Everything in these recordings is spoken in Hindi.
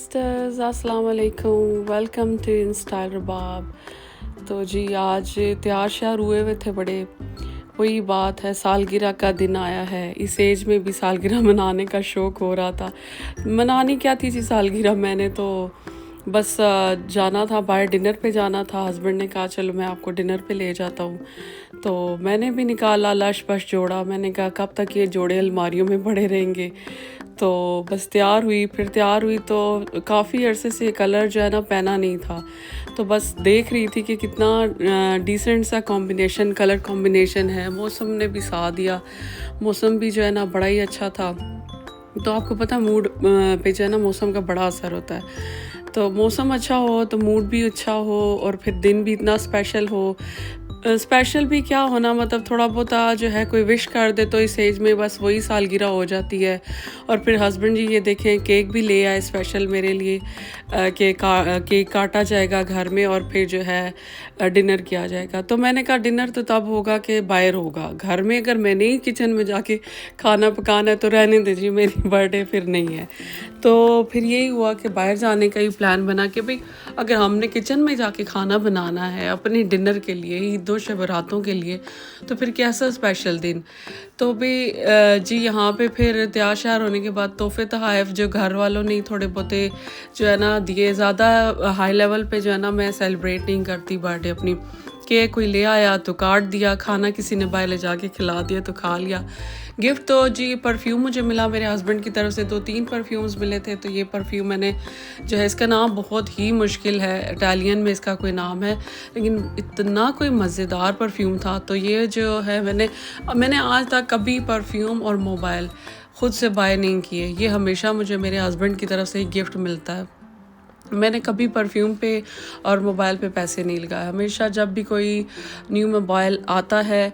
सिस्टर्स अस्सलाम वालेकुम, वेलकम टू इंस्टाइल रबाब। तो जी आज तैयार श्यार हुए हुए थे बड़े। वही बात है, सालगिरह का दिन आया है। इस एज में भी सालगिरह मनाने का शौक़ हो रहा था। मनानी क्या थी जी सालगिरह, मैंने तो बस जाना था बाहर, डिनर पे जाना था। हस्बैंड ने कहा चलो मैं आपको डिनर पे ले जाता हूँ, तो मैंने भी निकाला लश पश जोड़ा। मैंने कहा कब तक ये जोड़े अलमारियों में पड़े रहेंगे। तो बस तैयार हुई, फिर तैयार हुई तो काफ़ी अरसे से कलर जो है ना पहना नहीं था, तो बस देख रही थी कि कितना डिसेंट सा कॉम्बिनेशन, कलर कॉम्बिनेशन है। मौसम ने भी साथ दिया, मौसम भी जो है ना बड़ा ही अच्छा था। तो आपको पता है मूड पे जो है ना मौसम का बड़ा असर होता है। तो मौसम अच्छा हो तो मूड भी अच्छा हो, और फिर दिन भी इतना स्पेशल हो। स्पेशल भी क्या होना, मतलब थोड़ा बहुत जो है कोई विश कर दे तो इस एज में बस वही सालगिरह हो जाती है। और फिर हस्बैंड जी ये देखें केक भी ले आए स्पेशल मेरे लिए। केक काटा जाएगा घर में और फिर जो है डिनर किया जाएगा। तो मैंने कहा डिनर तो तब होगा कि बाहर होगा, घर में अगर मैंने ही किचन में जाके खाना पकाना है तो रहने दीजिए, मेरी बर्थडे फिर नहीं है। तो फिर यही हुआ कि बाहर जाने का ही प्लान बना कि भाई अगर हमने किचन में जाके खाना बनाना है अपने डिनर के लिए, ईदों शब-ए-बरातों के लिए, तो फिर कैसा स्पेशल दिन। तो भी जी यहाँ पे फिर तैयार श्यार होने के बाद तोहफ़े तोहाइफ जो घर वालों ने थोड़े बहुते जो है ना दिए। ज़्यादा हाई लेवल पे जो है ना मैं सेलिब्रेट नहीं करती बर्थडे अपनी। केक कोई ले आया तो काट दिया, खाना किसी ने बाहर ले जाके खिला दिया तो खा लिया। गिफ्ट तो जी परफ्यूम मुझे मिला मेरे हस्बैंड की तरफ से, 2-3 परफ्यूम्स मिले थे। तो ये परफ्यूम मैंने जो है, इसका नाम बहुत ही मुश्किल है, इटालियन में इसका कोई नाम है, लेकिन इतना कोई मज़ेदार परफ्यूम था। तो ये जो है मैंने आज तक कभी परफ्यूम और मोबाइल ख़ुद से बाय नहीं किए। ये हमेशा मुझे मेरे हस्बैंड की तरफ से ही गिफ्ट मिलता है। मैंने कभी परफ्यूम पे और मोबाइल पे पैसे नहीं लगाए। हमेशा जब भी कोई न्यू मोबाइल आता है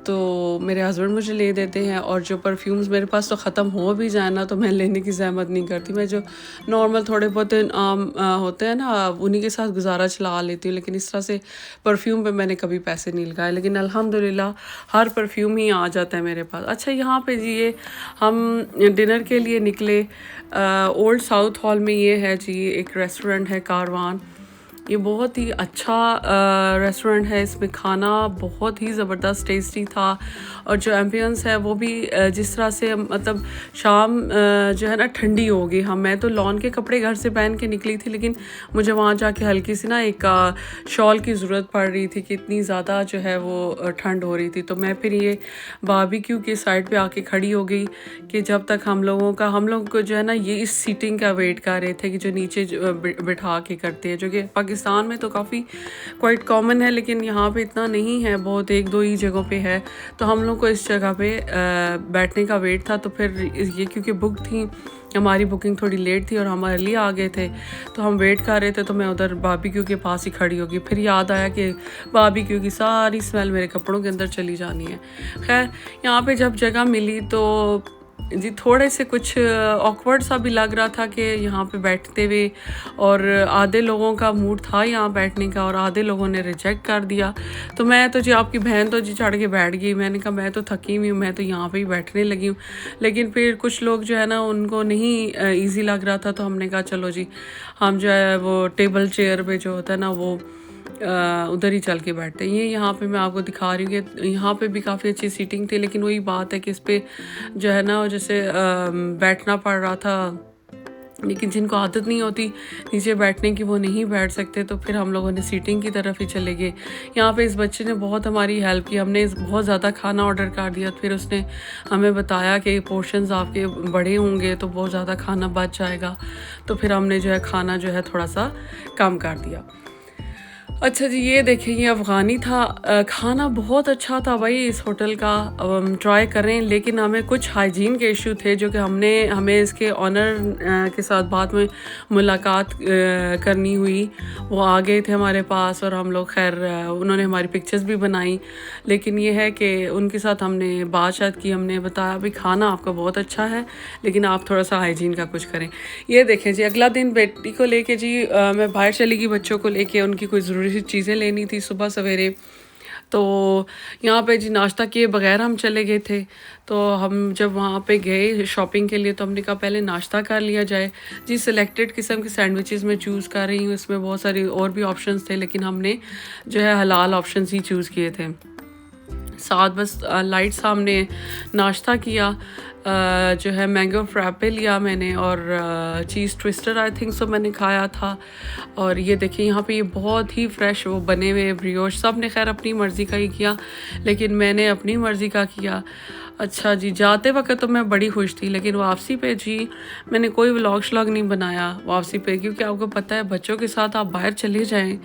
तो मेरे हस्बैंड मुझे ले देते हैं, और जो परफ्यूम्स मेरे पास तो ख़त्म हो भी जाए ना तो मैं लेने की ज़हमत नहीं करती। मैं जो नॉर्मल थोड़े बहुत आम होते हैं ना उन्हीं के साथ गुजारा चला लेती हूँ, लेकिन इस तरह से परफ्यूम पे मैंने कभी पैसे नहीं लगाए। लेकिन अल्हम्दुलिल्लाह हर परफ्यूम ही आ जाता है मेरे पास। अच्छा यहाँ पे जी ये हम डिनर के लिए निकले। ओल्ड साउथ हॉल में ये है जी एक रेस्टोरेंट है कारवान। ये बहुत ही अच्छा रेस्टोरेंट है। इसमें खाना बहुत ही ज़बरदस्त टेस्टी था, और जो एम्बियंस है वो भी जिस तरह से मतलब शाम जो है ना ठंडी हो गई। हाँ मैं तो लॉन के कपड़े घर से पहन के निकली थी, लेकिन मुझे वहाँ जाके हल्की सी ना एक शॉल की ज़रूरत पड़ रही थी कि इतनी ज़्यादा जो है वो ठंड हो रही थी। तो मैं फिर ये बारबेक्यू के साइड पे आके खड़ी हो गई कि जब तक हम लोग को जो है ना ये इस सीटिंग का वेट कर रहे थे कि जो नीचे बिठा के करते हैं, जो कि पाकिस्तान में तो काफ़ी क्वाइट कॉमन है, लेकिन यहाँ पे इतना नहीं है, बहुत 1-2 ही जगहों पे है। तो हम लोग को इस जगह पे बैठने का वेट था। तो फिर ये क्योंकि बुक थी, हमारी बुकिंग थोड़ी लेट थी और हम अर्ली आ गए थे, तो हम वेट कर रहे थे। तो मैं उधर बारबेक्यू के पास ही खड़ी होगी। फिर याद आया कि बारबेक्यू की सारी स्मेल मेरे कपड़ों के अंदर चली जानी है। खैर यहाँ पे जब जगह मिली तो जी थोड़े से कुछ ऑकवर्ड सा भी लग रहा था कि यहाँ पे बैठते हुए, और आधे लोगों का मूड था यहाँ बैठने का और आधे लोगों ने रिजेक्ट कर दिया। तो मैं तो जी आपकी बहन तो जी चढ़ के बैठ गई। मैंने कहा मैं तो थकी हुई हूँ, मैं तो यहाँ पे ही बैठने लगी हूँ। लेकिन फिर कुछ लोग जो है ना उनको नहीं ईजी लग रहा था, तो हमने कहा चलो जी हम जो है वो टेबल चेयर पे जो होता है ना वो उधर ही चल के बैठते हैं। ये यहाँ पे मैं आपको दिखा रही हूँ कि यहाँ पे भी काफ़ी अच्छी सीटिंग थी, लेकिन वही बात है कि इस पे जो है ना जैसे बैठना पड़ रहा था, लेकिन जिनको आदत नहीं होती नीचे बैठने की वो नहीं बैठ सकते। तो फिर हम लोगों ने सीटिंग की तरफ ही चले गए। यहाँ पे इस बच्चे ने बहुत हमारी हेल्प की। हमने बहुत ज़्यादा खाना ऑर्डर कर दिया, फिर उसने हमें बताया कि पोर्शंस आपके बड़े होंगे तो बहुत ज़्यादा खाना बच जाएगा। तो फिर हमने जो है खाना जो है थोड़ा सा कम कर दिया। अच्छा जी ये देखिए ये अफ़गानी था। खाना बहुत अच्छा था भाई इस होटल का, ट्राई करें। लेकिन हमें कुछ हाइजीन के इशू थे जो कि हमें इसके ऑनर के साथ बाद में मुलाकात करनी हुई। वो आ गए थे हमारे पास और हम लोग खैर उन्होंने हमारी पिक्चर्स भी बनाई। लेकिन ये है कि उनके साथ हमने बात की, हमने बताया भाई खाना आपका बहुत अच्छा है लेकिन आप थोड़ा सा हाइजीन का कुछ करें। ये देखें जी अगला दिन बेटी को लेके जी मैं बाहर चली गई बच्चों को लेके, उनकी कोई ज़रूरी चीज़ें लेनी थी सुबह सवेरे। तो यहाँ पे जी नाश्ता किए बगैर हम चले गए थे। तो हम जब वहाँ पे गए शॉपिंग के लिए तो हमने कहा पहले नाश्ता कर लिया जाए। जी सिलेक्टेड किस्म के सैंडविचेस मैं चूज़ कर रही हूँ, इसमें बहुत सारी और भी ऑप्शंस थे लेकिन हमने जो है हलाल ऑप्शंस ही चूज़ किए थे। साथ बस लाइट सामने नाश्ता किया, जो है मैंगो फ्रैपे लिया मैंने और चीज़ ट्विस्टर आई थिंक सो मैंने खाया था। और ये देखिए यहाँ पे ये बहुत ही फ्रेश वो बने हुए ब्रियोश, सब ने खैर अपनी मर्ज़ी का ही किया लेकिन मैंने अपनी मर्ज़ी का किया। अच्छा जी, जाते वक्त तो मैं बड़ी खुश थी लेकिन वापसी पे जी मैंने कोई व्लॉग श्लॉग नहीं बनाया वापसी पे, क्योंकि आपको पता है बच्चों के साथ आप बाहर चले जाएं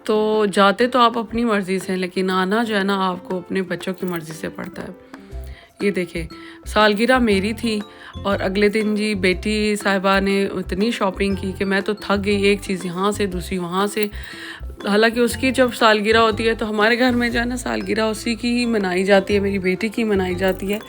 तो जाते तो आप अपनी मर्ज़ी से, लेकिन आना जो है ना आपको अपने बच्चों की मर्ज़ी से पड़ता है। ये देखिए सालगिरह मेरी थी और अगले दिन जी बेटी साहिबा ने इतनी शॉपिंग की कि मैं तो थक गई, एक चीज़ यहाँ से दूसरी वहाँ से। हालांकि उसकी जब सालगिरह होती है तो हमारे घर में जो है ना सालगिरह उसी की ही मनाई जाती है, मेरी बेटी की मनाई जाती है,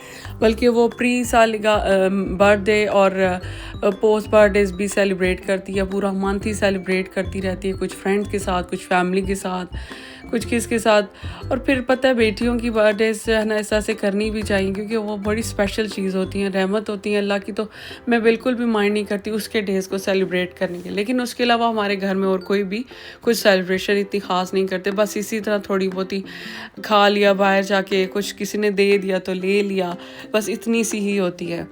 बल्कि वो प्री सालगिरह बर्थडे और पोस्ट बर्थडेज भी सेलिब्रेट करती है, पूरा मंथ ही सेलिब्रेट करती रहती है, कुछ फ्रेंड्स के साथ, कुछ फैमिली के साथ, कुछ किसके साथ। और फिर पता है बेटियों की बर्थडेज जो है ना ऐसा से करनी भी चाहिए क्योंकि वो बड़ी स्पेशल चीज़ होती हैं, रहमत होती है अल्लाह की। तो मैं बिल्कुल भी माइंड नहीं करती उसके डेज़ को सेलिब्रेट करने के, लेकिन उसके अलावा हमारे घर में और कोई भी कुछ सेलिब्रेशन इतनी ख़ास नहीं करते, बस इसी तरह थोड़ी बहुत ही खा लिया बाहर जाके, कुछ किसी ने दे दिया तो ले लिया, बस इतनी सी ही होती है।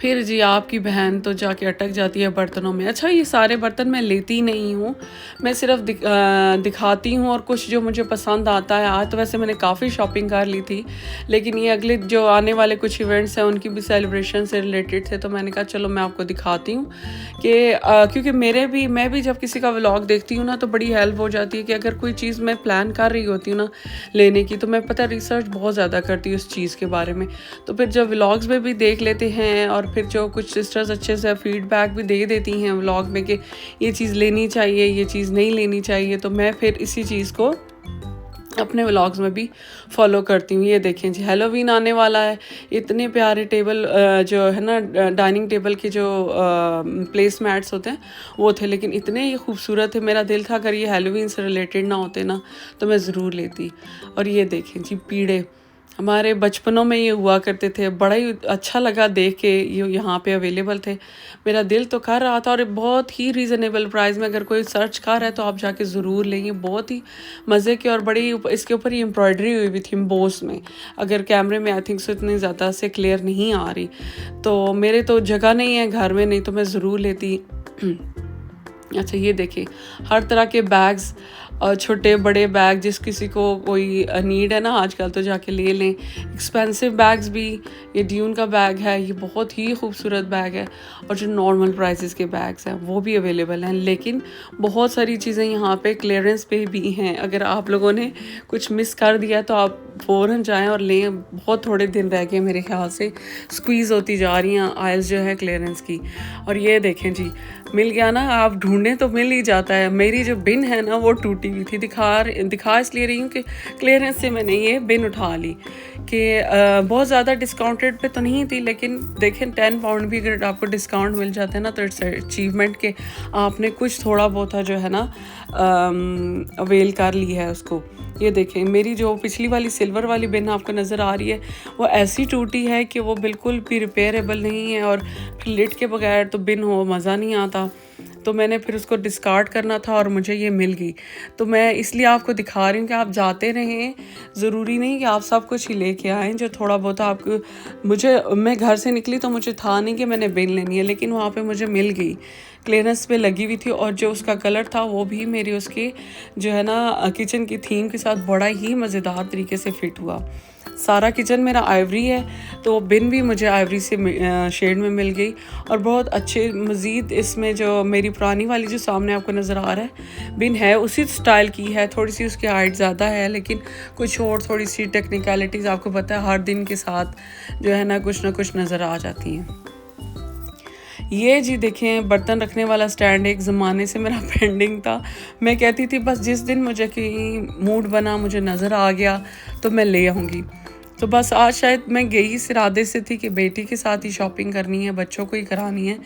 फिर जी आपकी बहन तो जाके अटक जाती है बर्तनों में। अच्छा ये सारे बर्तन मैं लेती नहीं हूँ, मैं सिर्फ दिखाती हूँ और कुछ जो मुझे पसंद आता है। आज तो वैसे मैंने काफ़ी शॉपिंग कर ली थी लेकिन ये अगले जो आने वाले कुछ इवेंट्स हैं उनकी भी सेलिब्रेशन से रिलेटेड थे तो मैंने कहा चलो मैं आपको दिखाती हूँ कि क्योंकि मैं भी जब किसी का व्लॉग देखती हूँ ना तो बड़ी हेल्प हो जाती है कि अगर कोई चीज़ मैं प्लान कर रही होती हूँ ना लेने की तो मैं पता रिसर्च बहुत ज़्यादा करती हूँ उस चीज़ के बारे में। तो फिर जब व्लॉग्स में भी देख लेते हैं और फिर जो कुछ सिस्टर्स अच्छे से फीडबैक भी दे देती हैं व्लॉग में कि ये चीज़ लेनी चाहिए, ये चीज़ नहीं लेनी चाहिए, तो मैं फिर इसी चीज़ को अपने व्लॉग्स में भी फॉलो करती हूँ। ये देखें जी हैलोवीन आने वाला है, इतने प्यारे टेबल जो है ना डाइनिंग टेबल के जो प्लेस मैट्स होते हैं वो थे, लेकिन इतने ही खूबसूरत थे, मेरा दिल था अगर ये हैलोवीन से रिलेटेड ना होते ना तो मैं ज़रूर लेती। और ये देखें जी पीड़े, हमारे बचपनों में ये हुआ करते थे, बड़ा ही अच्छा लगा देख के ये यहाँ पे अवेलेबल थे। मेरा दिल तो कर रहा था और बहुत ही रीज़नेबल प्राइस में, अगर कोई सर्च कर रहा है तो आप जाके ज़रूर लेंगे, बहुत ही मज़े के। और बड़ी इसके ऊपर ही एम्ब्रॉयडरी हुई हुई थी एम्बोस में, अगर कैमरे में आई थिंक सो इतनी ज़्यादा से क्लियर नहीं आ रही, तो मेरे तो जगह नहीं है घर में, नहीं तो मैं ज़रूर लेती। अच्छा ये देखिए हर तरह के बैग्स और छोटे बड़े बैग, जिस किसी को कोई नीड है ना आजकल तो जाके ले लें। एक्सपेंसिव बैग्स भी, ये ड्यून का बैग है, ये बहुत ही खूबसूरत बैग है, और जो नॉर्मल प्राइसेस के बैग्स हैं वो भी अवेलेबल हैं। लेकिन बहुत सारी चीज़ें यहाँ पे क्लियरेंस पे भी हैं, अगर आप लोगों ने कुछ मिस कर दिया तो आप फ़ौरन जाएं और लें, बहुत थोड़े दिन रह गए मेरे ख्याल से, स्क्वीज़ होती जा रही हैं आयल्स जो है क्लियरेंस की। और ये देखें जी मिल गया ना, आप ढूंढें तो मिल ही जाता है। मेरी जो बिन है ना वो टूटी हुई थी, दिखा इसलिए रही हूँ कि क्लियरेंस से मैंने ये बिन उठा ली कि बहुत ज़्यादा डिस्काउंटेड पे तो नहीं थी, लेकिन देखें 10 पाउंड भी अगर आपको डिस्काउंट मिल जाता है ना तो इट्स अचीवमेंट के आपने कुछ थोड़ा बहुत जो है ना अवेल कर ली है उसको। ये देखें मेरी जो पिछली वाली सिल्वर वाली बिन आपको नज़र आ रही है वो ऐसी टूटी है कि वो बिल्कुल भी रिपेयरेबल नहीं है, और फिर लिट के बगैर तो बिन हो मज़ा नहीं आता, तो मैंने फिर उसको डिस्कार्ड करना था और मुझे ये मिल गई। तो मैं इसलिए आपको दिखा रही हूँ कि आप जाते रहें, ज़रूरी नहीं कि आप सब कुछ ही लेके आएँ, जो थोड़ा बहुत आपको मैं घर से निकली तो मुझे था नहीं कि मैंने बिन लेनी है, लेकिन वहाँ पे मुझे मिल गई, क्लियरेंस पे लगी हुई थी, और जो उसका कलर था वो भी मेरी उसके जो है ना किचन की थीम के साथ बड़ा ही मज़ेदार तरीके से फिट हुआ। सारा किचन मेरा आइवरी है तो बिन भी मुझे आइवरी से शेड में मिल गई, और बहुत अच्छे मज़ीद इसमें जो मेरी पुरानी वाली जो सामने आपको नज़र आ रहा है बिन है उसी स्टाइल की है, थोड़ी सी उसकी हाइट ज़्यादा है, लेकिन कुछ और थोड़ी सी टेक्निकलिटीज़ आपको पता है हर दिन के साथ जो है ना कुछ नज़र आ जाती हैं। ये जी देखें बर्तन रखने वाला स्टैंड एक ज़माने से मेरा पेंडिंग था, मैं कहती थी बस जिस दिन मुझे कहीं मूड बना, मुझे नज़र आ गया तो मैं ले आऊँगी। तो बस आज शायद मैं गई इस इरादे से थी कि बेटी के साथ ही शॉपिंग करनी है, बच्चों को ही करानी है,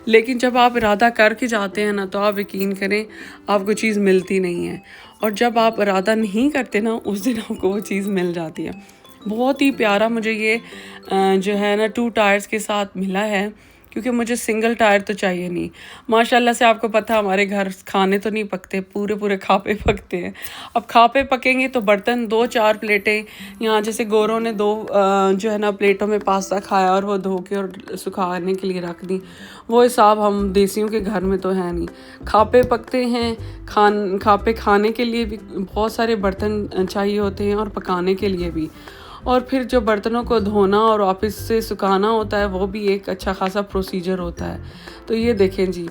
लेकिन जब आप इरादा करके जाते हैं ना तो आप यकीन करें आपको चीज़ मिलती नहीं है, और जब आप इरादा नहीं करते ना उस दिन आपको वो चीज़ मिल जाती है। बहुत ही प्यारा मुझे ये जो है ना 2 टायर्स के साथ मिला है, क्योंकि मुझे सिंगल टायर तो चाहिए नहीं। माशाल्लाह से आपको पता है हमारे घर खाने तो नहीं पकते, पूरे पूरे खापे पकते हैं। अब खापे पकेंगे तो बर्तन 2-4 प्लेटें, यहाँ जैसे गोरों ने 2 जो है ना प्लेटों में पास्ता खाया और वो धो के और सुखाने के लिए रख दी, वो हिसाब हम देसियों के घर में तो है नहीं। खापे पकते हैं, खापे खाने के लिए भी बहुत सारे बर्तन चाहिए होते हैं और पकाने के लिए भी, और फिर जो बर्तनों को धोना और वापस से सुखाना होता है वो भी एक अच्छा खासा प्रोसीजर होता है। तो ये देखें जी,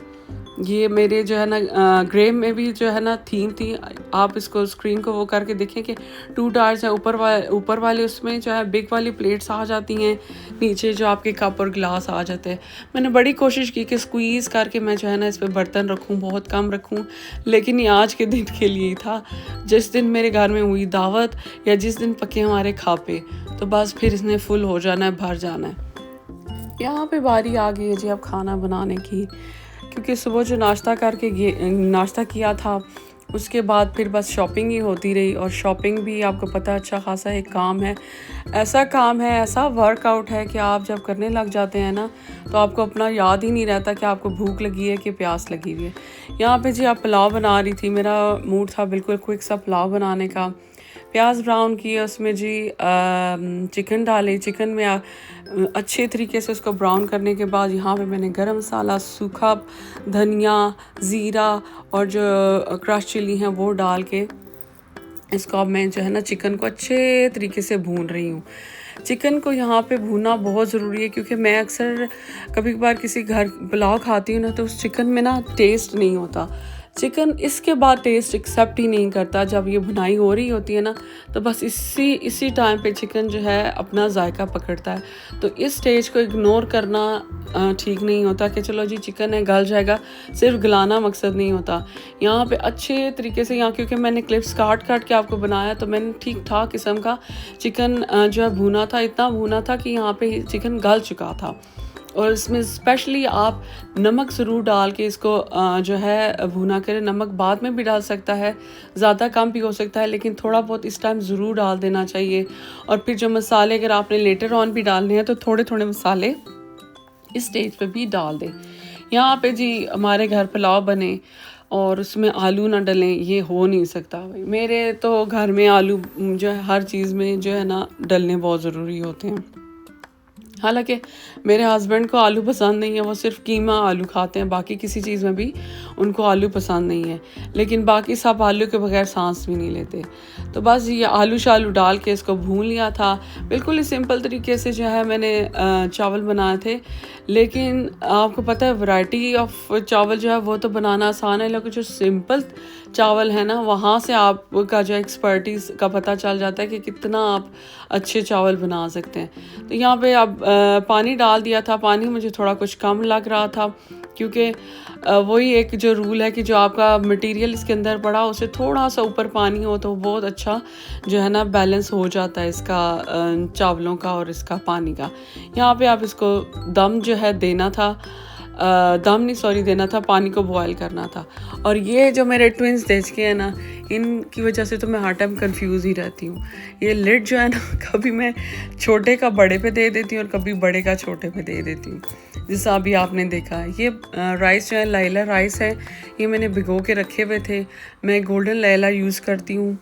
ये मेरे जो है ना ग्रे में भी जो है ना थीम थी। आप इसको स्क्रीन को वो करके देखें कि 2 टायर्स है, ऊपर वाले उसमें जो है बिग वाली प्लेट्स आ जाती हैं, नीचे जो आपके कप और ग्लास आ जाते हैं। मैंने बड़ी कोशिश की कि स्क्वीज़ करके मैं जो है ना इस पे बर्तन रखूं, बहुत कम रखूं, लेकिन ये आज के दिन के लिए ही था। जिस दिन मेरे घर में हुई दावत या जिस दिन पके हमारे खापे, तो बस फिर इसने फुल हो जाना है, भर जाना है। यहाँ पे बारी आ गई है जी अब खाना बनाने की, क्योंकि सुबह जो नाश्ता किया था उसके बाद फिर बस शॉपिंग ही होती रही, और शॉपिंग भी आपको पता अच्छा खासा एक काम है, ऐसा काम है, ऐसा वर्कआउट है कि आप जब करने लग जाते हैं ना तो आपको अपना याद ही नहीं रहता कि आपको भूख लगी है कि प्यास लगी हुई है। यहाँ पे जी आप पुलाव बना रही थी, मेरा मूड था बिल्कुल क्विक सा पुलाव बनाने का। प्याज ब्राउन किया, उसमें जी चिकन डाले, चिकन में अच्छे तरीके से उसको ब्राउन करने के बाद यहाँ पे मैंने गरम मसाला, सूखा धनिया, ज़ीरा और जो क्रश चिली हैं वो डाल के इसको अब मैं जो है ना चिकन को अच्छे तरीके से भून रही हूँ। चिकन को यहाँ पे भूनना बहुत ज़रूरी है, क्योंकि मैं अक्सर कभी कभार किसी घर पुलाव खाती हूँ ना तो उस चिकन में ना टेस्ट नहीं होता, चिकन इसके बाद टेस्ट एक्सेप्ट ही नहीं करता। जब ये भुनाई हो रही होती है ना तो बस इसी टाइम पे चिकन जो है अपना जायका पकड़ता है। तो इस स्टेज को इग्नोर करना ठीक नहीं होता कि चलो जी चिकन है गल जाएगा, सिर्फ गलाना मकसद नहीं होता। यहाँ पे अच्छे तरीके से, यहाँ क्योंकि मैंने क्लिप्स काट के आपको बनाया तो मैंने ठीक ठाक किस्म का चिकन जो है भुना था, इतना भुना था कि यहाँ पे चिकन गल चुका था। और इसमें स्पेशली आप नमक ज़रूर डाल के इसको जो है भुना करें। नमक बाद में भी डाल सकता है, ज़्यादा कम भी हो सकता है, लेकिन थोड़ा बहुत इस टाइम ज़रूर डाल देना चाहिए। और फिर जो मसाले अगर आपने लेटर ऑन भी डालने हैं तो थोड़े थोड़े मसाले इस स्टेज पे भी डाल दें। यहाँ पे जी हमारे घर पुलाव बने और उसमें आलू ना डलें, ये हो नहीं सकता भाई। मेरे तो घर में आलू जो है हर चीज़ में जो है ना डलने बहुत ज़रूरी होते हैं। हालांकि मेरे हस्बैंड को आलू पसंद नहीं है, वो सिर्फ कीमा आलू खाते हैं, बाकी किसी चीज़ में भी उनको आलू पसंद नहीं है, लेकिन बाकी सब आलू के बगैर सांस भी नहीं लेते। तो बस ये आलू शालू डाल के इसको भून लिया था। बिल्कुल ही सिंपल तरीके से जो है मैंने चावल बनाए थे, लेकिन आपको पता है वैरायटी ऑफ चावल जो है वो तो बनाना आसान है, लेकिन जो सिंपल चावल है ना वहाँ से आपका जो एक्सपर्टीज़ का पता चल जाता है कि कितना आप अच्छे चावल बना सकते हैं। तो यहाँ पे अब पानी डाल दिया था। पानी मुझे थोड़ा कुछ कम लग रहा था, क्योंकि वही एक जो रूल है कि जो आपका मटेरियल इसके अंदर पड़ा उससे थोड़ा सा ऊपर पानी हो तो बहुत अच्छा जो है ना बैलेंस हो जाता है इसका चावलों का और इसका पानी का। यहाँ पे आप इसको दम जो है देना था, देना था, पानी को बॉयल करना था। और ये जो मेरे ट्विंस देख के हैं ना, इनकी वजह से तो मैं हर टाइम कंफ्यूज ही रहती हूँ। ये लिड जो है ना कभी मैं छोटे का बड़े पे दे देती हूँ और कभी बड़े का छोटे पे दे देती हूँ, जैसा अभी आपने देखा है। ये राइस जो है लैला राइस है, ये मैंने भिगो के रखे हुए थे। मैं गोल्डन लैला यूज़ करती हूँ।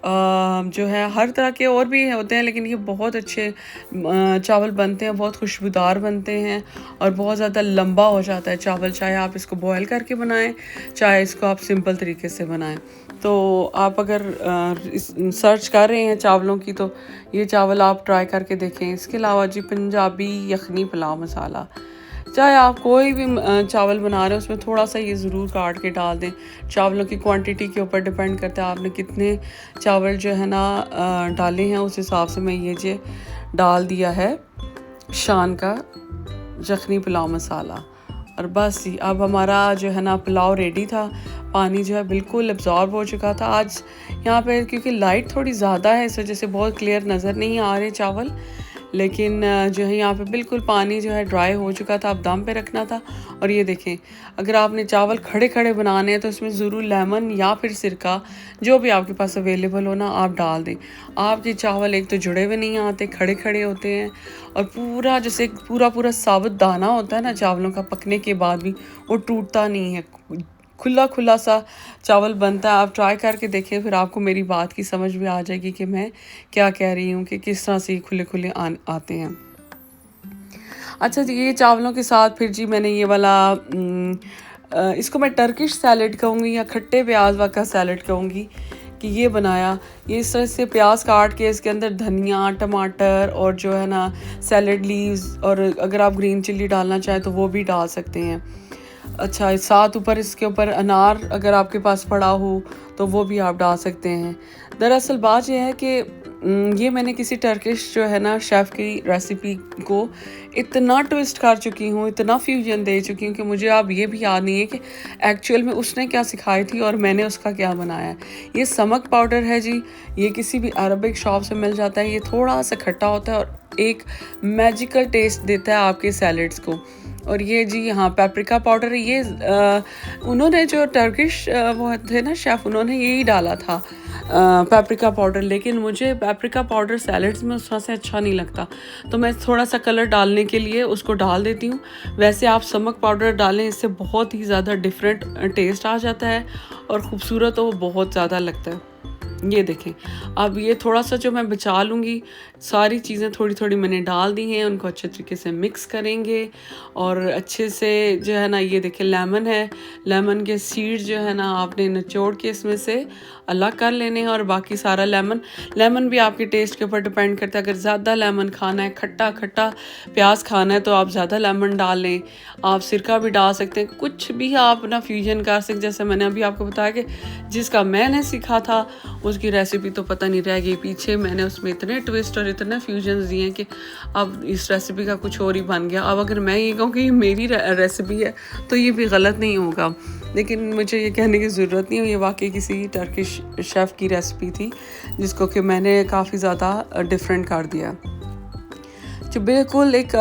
जो है हर तरह के और भी होते हैं, लेकिन ये बहुत अच्छे चावल बनते हैं, बहुत खुशबूदार बनते हैं और बहुत ज़्यादा लंबा हो जाता है चावल, चाहे आप इसको बॉयल करके बनाएं चाहे इसको आप सिंपल तरीके से बनाएं। तो आप अगर सर्च कर रहे हैं चावलों की तो ये चावल आप ट्राई करके देखें। इसके अलावा जी पंजाबी यखनी पुलाव मसाला, चाहे आप कोई भी चावल बना रहे हो उसमें थोड़ा सा ये ज़रूर काट के डाल दें। चावलों की क्वांटिटी के ऊपर डिपेंड करता है आपने कितने चावल जो है ना डाले हैं, उस हिसाब से मैं ये डाल दिया है शान का यखनी पुलाव मसाला। और बस जी अब हमारा जो है ना पुलाव रेडी था। पानी जो है बिल्कुल एब्जॉर्ब हो चुका था। आज यहाँ पे क्योंकि लाइट थोड़ी ज़्यादा है इस वजह से बहुत क्लियर नज़र नहीं आ रहे चावल, लेकिन जो है यहाँ पे बिल्कुल पानी जो है ड्राई हो चुका था। अब दम पे रखना था। और ये देखें, अगर आपने चावल खड़े खड़े बनाने हैं तो उसमें ज़रूर लेमन या फिर सिरका जो भी आपके पास अवेलेबल हो ना आप डाल दें। आपके चावल एक तो जुड़े हुए नहीं आते, खड़े खड़े होते हैं, और पूरा जैसे पूरा पूरा साबुत दाना होता है ना चावलों का, पकने के बाद भी वो टूटता नहीं है, खुला खुला सा चावल बनता है। आप ट्राई करके देखें, फिर आपको मेरी बात की समझ भी आ जाएगी कि मैं क्या कह रही हूँ कि किस तरह से खुले खुले आते हैं। अच्छा जी, ये चावलों के साथ फिर जी मैंने ये वाला इसको मैं टर्किश सैलड कहूँगी या खट्टे प्याज वाला सैलड कहूँगी कि ये बनाया। ये इस तरह से प्याज काट के इसके अंदर धनिया, टमाटर और जो है ना सैलड लीव्स, और अगर आप ग्रीन चिल्ली डालना चाहें तो वो भी डाल सकते हैं। अच्छा, साथ ऊपर इसके ऊपर अनार अगर आपके पास पड़ा हो तो वो भी आप डाल सकते हैं। दरअसल बात यह है कि ये मैंने किसी टर्किश जो है ना शेफ़ की रेसिपी को इतना ट्विस्ट कर चुकी हूँ, इतना फ्यूजन दे चुकी हूँ कि मुझे अब ये भी याद नहीं है कि एक्चुअल में उसने क्या सिखाई थी और मैंने उसका क्या बनाया है। ये समक पाउडर है जी, ये किसी भी अरबिक शॉप से मिल जाता है। ये थोड़ा सा खट्टा होता है और एक मैजिकल टेस्ट देता है आपके सैलड्स को। और ये जी हाँ पेपरिका पाउडर, ये उन्होंने जो टर्किश वो थे ना शेफ़, उन्होंने यही डाला था पेपरिका पाउडर, लेकिन मुझे पेपरिका पाउडर सैलड्स में उस तरह से अच्छा नहीं लगता, तो मैं थोड़ा सा कलर डालने के लिए उसको डाल देती हूँ। वैसे आप समक पाउडर डालें, इससे बहुत ही ज़्यादा डिफरेंट टेस्ट आ जाता है और ख़ूबसूरत वो बहुत ज़्यादा लगता है। ये देखें, अब ये थोड़ा सा जो मैं बचा लूँगी, सारी चीज़ें थोड़ी थोड़ी मैंने डाल दी हैं, उनको अच्छे तरीके से मिक्स करेंगे और अच्छे से जो है ना, ये देखें लेमन है, लेमन के सीड्स जो है ना आपने निचोड़ के इसमें से अलग कर लेने हैं, और बाकी सारा लेमन भी आपके टेस्ट के ऊपर डिपेंड करता है। अगर ज़्यादा लेमन खाना है, खट्टा खट्टा प्याज खाना है तो आप ज़्यादा लेमन डाल लें। आप सिरका भी डाल सकते हैं, कुछ भी आप ना फ्यूजन कर सकते। जैसे मैंने अभी आपको बताया कि जिसका मैंने सीखा था उसकी रेसिपी तो पता नहीं रह गई पीछे, मैंने उसमें इतने ट्विस्ट और इतने फ्यूजन दिए कि अब इस रेसिपी का कुछ और ही बन गया। अब अगर मैं ये कहूँ कि ये मेरी रेसिपी है तो ये भी गलत नहीं होगा, लेकिन मुझे ये कहने की ज़रूरत नहीं है, ये वाकई किसी टर्किश शेफ़ की रेसिपी थी जिसको कि मैंने काफ़ी ज़्यादा डिफरेंट कर दिया। जो बिल्कुल एक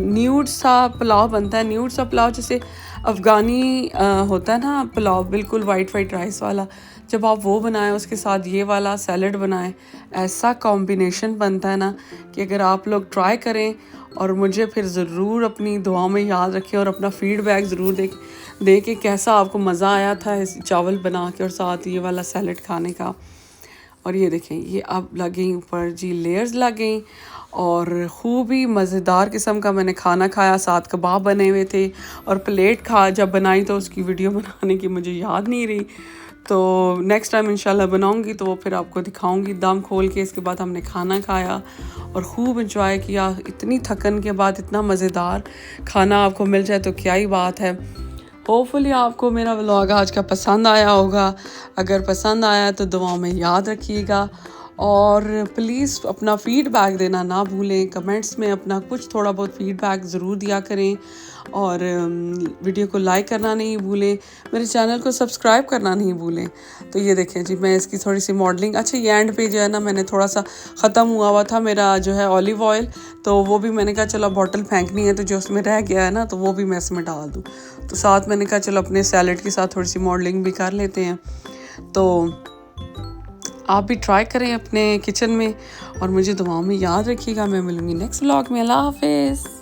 न्यूड सा पुलाव बनता है, न्यूड सा पुलाव जैसे अफ़गानी होता है ना पुलाव, बिल्कुल वाइट राइस वाला, जब आप वो बनाएं उसके साथ ये वाला सैलड बनाएं, ऐसा कॉम्बिनेशन बनता है ना कि अगर आप लोग ट्राई करें और मुझे फिर ज़रूर अपनी दुआओं में याद रखें और अपना फ़ीडबैक ज़रूर दे कि कैसा आपको मज़ा आया था इस चावल बना के और साथ ये वाला सैलड खाने का। और ये देखें, ये अब लग गई ऊपर जी लेयर्स लग गई और खूब ही मज़ेदार किस्म का मैंने खाना खाया, साथ कबाब बने हुए थे और प्लेट जब बनाई तो उसकी वीडियो बनाने की मुझे याद नहीं रही, तो नेक्स्ट टाइम इंशाल्लाह बनाऊंगी तो वो फिर आपको दिखाऊंगी दम खोल के। इसके बाद हमने खाना खाया और खूब इंजॉय किया। इतनी थकन के बाद इतना मज़ेदार खाना आपको मिल जाए तो क्या ही बात है। होपफुली आपको मेरा व्लॉग आज का पसंद आया होगा। अगर पसंद आया तो दुआओं में याद रखिएगा और प्लीज़ अपना फ़ीडबैक देना ना भूलें। कमेंट्स में अपना कुछ थोड़ा बहुत फ़ीडबैक ज़रूर दिया करें और वीडियो को लाइक करना नहीं भूलें, मेरे चैनल को सब्सक्राइब करना नहीं भूलें। तो ये देखें जी, मैं इसकी थोड़ी सी मॉडलिंग, अच्छा ये एंड पे जो है ना मैंने थोड़ा सा ख़त्म हुआ था मेरा जो है ऑलिव ऑयल, तो वो भी मैंने कहा चलो बॉटल फेंकनी है तो जो उसमें रह गया है ना तो वो भी मैं इसमें डाल दूँ। तो साथ मैंने कहा चलो अपने सैलड के साथ थोड़ी सी मॉडलिंग भी कर लेते हैं। तो आप भी ट्राई करें अपने किचन में और मुझे दुआओं में याद रखिएगा। मैं मिलूँगी नेक्स्ट व्लॉग में। अल्लाह हाफिज़।